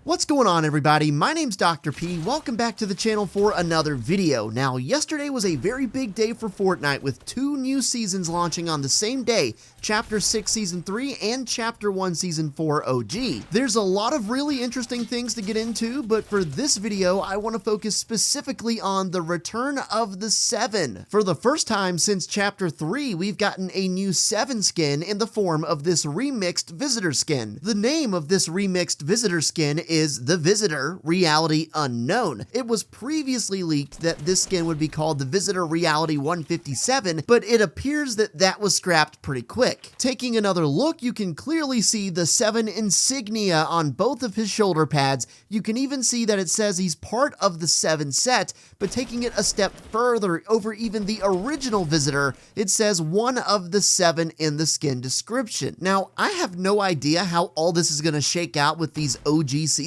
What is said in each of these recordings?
What's going on, everybody? My name's Dr. P. Welcome back to the channel for another video. Now, yesterday was a very big day for Fortnite with 2 new seasons launching on the same day, Chapter 6 Season 3 and Chapter 1 Season 4 OG. There's a lot of really interesting things to get into, but for this video, I want to focus specifically on the return of the 7. For the first time since Chapter 3, we've gotten a new 7 skin in the form of this remixed visitor skin. The name of this remixed visitor skin is the Visitor Reality Unknown. It was previously leaked that this skin would be called the Visitor Reality 157, but it appears that that was scrapped pretty quick. Taking another look, you can clearly see the 7 insignia on both of his shoulder pads. You can even see that it says he's part of the 7 set, but taking it a step further over even the original Visitor, it says one of the 7 in the skin description. Now, I have no idea how all this is going to shake out with these OG seasons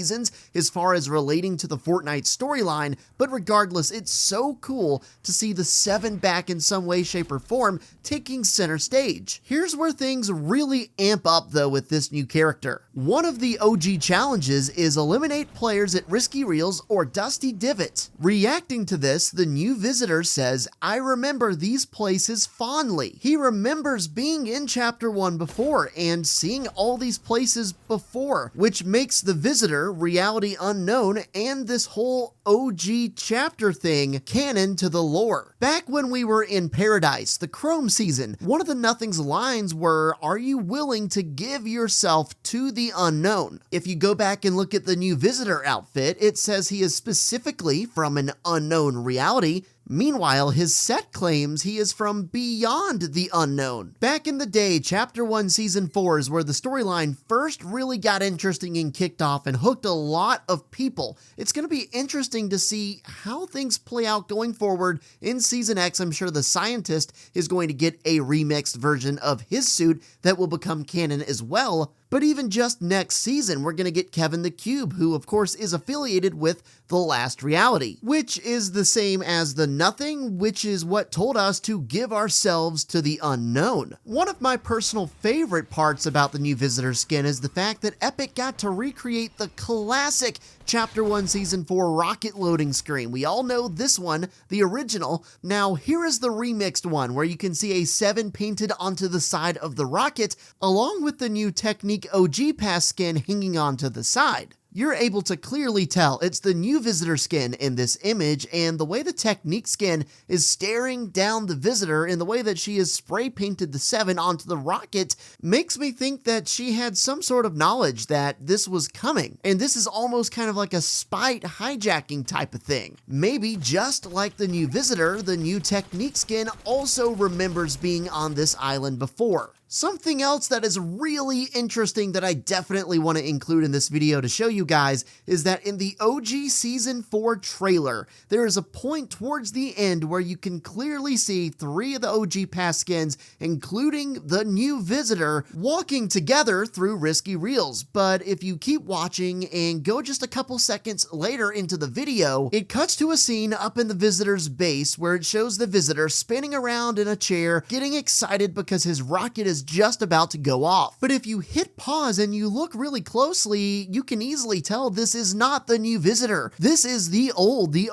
as far as relating to the Fortnite storyline, but regardless, it's so cool to see the 7 back in some way, shape, or form taking center stage. Here's where things really amp up though with this new character. One of the OG challenges is eliminate players at Risky Reels or Dusty Divot. Reacting to this, the new visitor says, "I remember these places fondly." He remembers being in Chapter 1 before and seeing all these places before, which makes the Visitor Reality Unknown and this whole OG chapter thing canon to the lore. Back when we were in Paradise, the Chrome season, one of the Nothing's lines were, "Are you willing to give yourself to the unknown?" If you go back and look at the new Visitor outfit, it says he is specifically from an unknown reality. Meanwhile, his set claims he is from beyond the unknown. Back in the day, Chapter 1 Season 4 is where the storyline first really got interesting and kicked off and hooked a lot of people. It's going to be interesting to see how things play out going forward in Season X. I'm sure the scientist is going to get a remixed version of his suit that will become canon as well. But even just next season, we're going to get Kevin the Cube, who of course is affiliated with The Last Reality, which is the same as the Nothing, which is what told us to give ourselves to the unknown. One of my personal favorite parts about the new Visitor skin is the fact that Epic got to recreate the classic Chapter 1 Season 4 rocket loading screen. We all know this one, the original. Now here is the remixed one where you can see a 7 painted onto the side of the rocket, along with the new Technique OG Pass skin hanging onto the side. You're able to clearly tell it's the new Visitor skin in this image, and the way the Technique skin is staring down the Visitor in the way that she has spray painted the 7 onto the rocket makes me think that she had some sort of knowledge that this was coming. And this is almost kind of like a spite hijacking type of thing. Maybe just like the new Visitor, the new Technique skin also remembers being on this island before. Something else that is really interesting that I definitely want to include in this video to show you guys is that in the OG Season 4 trailer, there is a point towards the end where you can clearly see 3 of the OG Pass skins, including the new Visitor, walking together through Risky Reels. But if you keep watching and go just a couple seconds later into the video, it cuts to a scene up in the Visitor's base where it shows the Visitor spinning around in a chair, getting excited because his rocket is just about to go off. But if you hit pause and you look really closely, you can easily tell this is not the new Visitor. This is the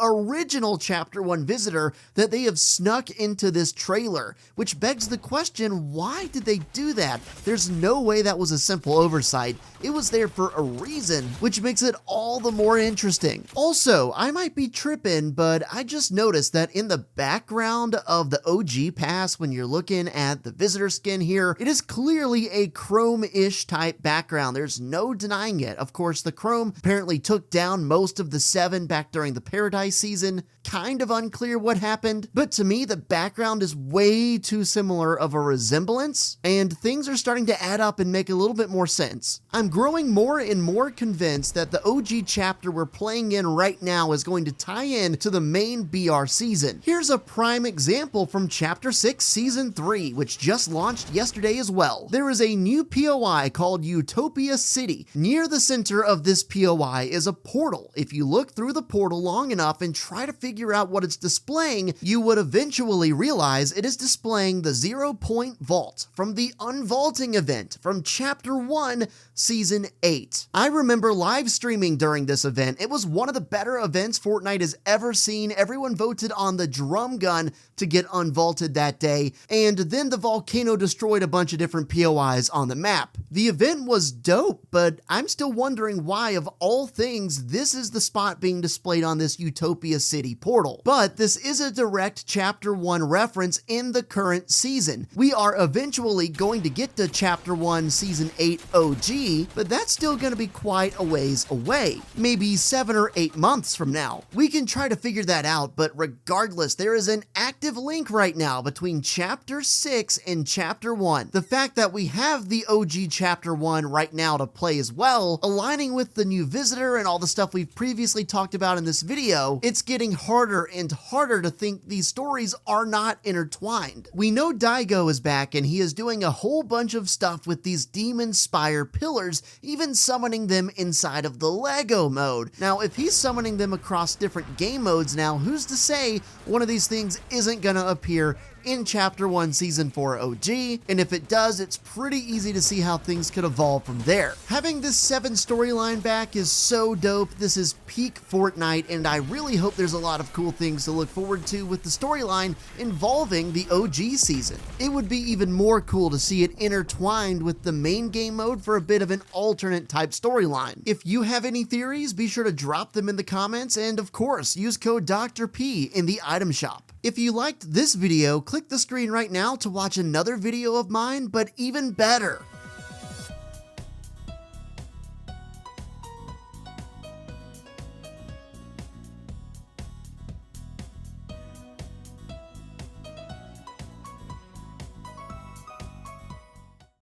original Chapter 1 Visitor that they have snuck into this trailer, which begs the question, why did they do that? There's no way that was a simple oversight. It was there for a reason, which makes it all the more interesting. Also, I might be tripping, but I just noticed that in the background of the OG Pass, when you're looking at the Visitor skin here, it is clearly a Chrome-ish type background. There's no denying it. Of course, the Chrome apparently took down most of the 7 back during the Paradise season. Kind of unclear what happened, but to me, the background is way too similar of a resemblance, and things are starting to add up and make a little bit more sense. I'm growing more and more convinced that the OG chapter we're playing in right now is going to tie in to the main BR season. Here's a prime example from Chapter 6 Season 3, which just launched yesterday yesterday as well. There is a new POI called Utopia City. Near the center of this POI is a portal. If you look through the portal long enough and try to figure out what it's displaying, you would eventually realize it is displaying the 0-point vault from the unvaulting event from Chapter 1, Season 8. I remember live streaming during this event. It was one of the better events Fortnite has ever seen. Everyone voted on the drum gun to get unvaulted that day, and then the volcano destroyed a bunch of different POIs on the map. The event was dope, but I'm still wondering why, of all things, this is the spot being displayed on this Utopia City portal. But this is a direct Chapter 1 reference in the current season. We are eventually going to get to Chapter 1 Season 8 OG, but that's still going to be quite a ways away. Maybe 7 or 8 months from now. We can try to figure that out, but regardless, there is an active link right now between Chapter 6 and Chapter 1. The fact that we have the OG Chapter 1 right now to play as well, aligning with the new visitor and all the stuff we've previously talked about in this video, it's getting harder and harder to think these stories are not intertwined. We know Daigo is back and he is doing a whole bunch of stuff with these Demon Spire pillars, even summoning them inside of the Lego mode. Now, if he's summoning them across different game modes now, who's to say one of these things isn't gonna appear in Chapter 1 Season 4 OG, and if it does, it's pretty easy to see how things could evolve from there. Having this 7 storyline back is so dope. This is peak Fortnite, and I really hope there's a lot of cool things to look forward to with the storyline involving the OG season. It would be even more cool to see it intertwined with the main game mode for a bit of an alternate type storyline. If you have any theories, be sure to drop them in the comments, and of course, use code Dr. P in the item shop. If you liked this video, click the screen right now to watch another video of mine, but even better,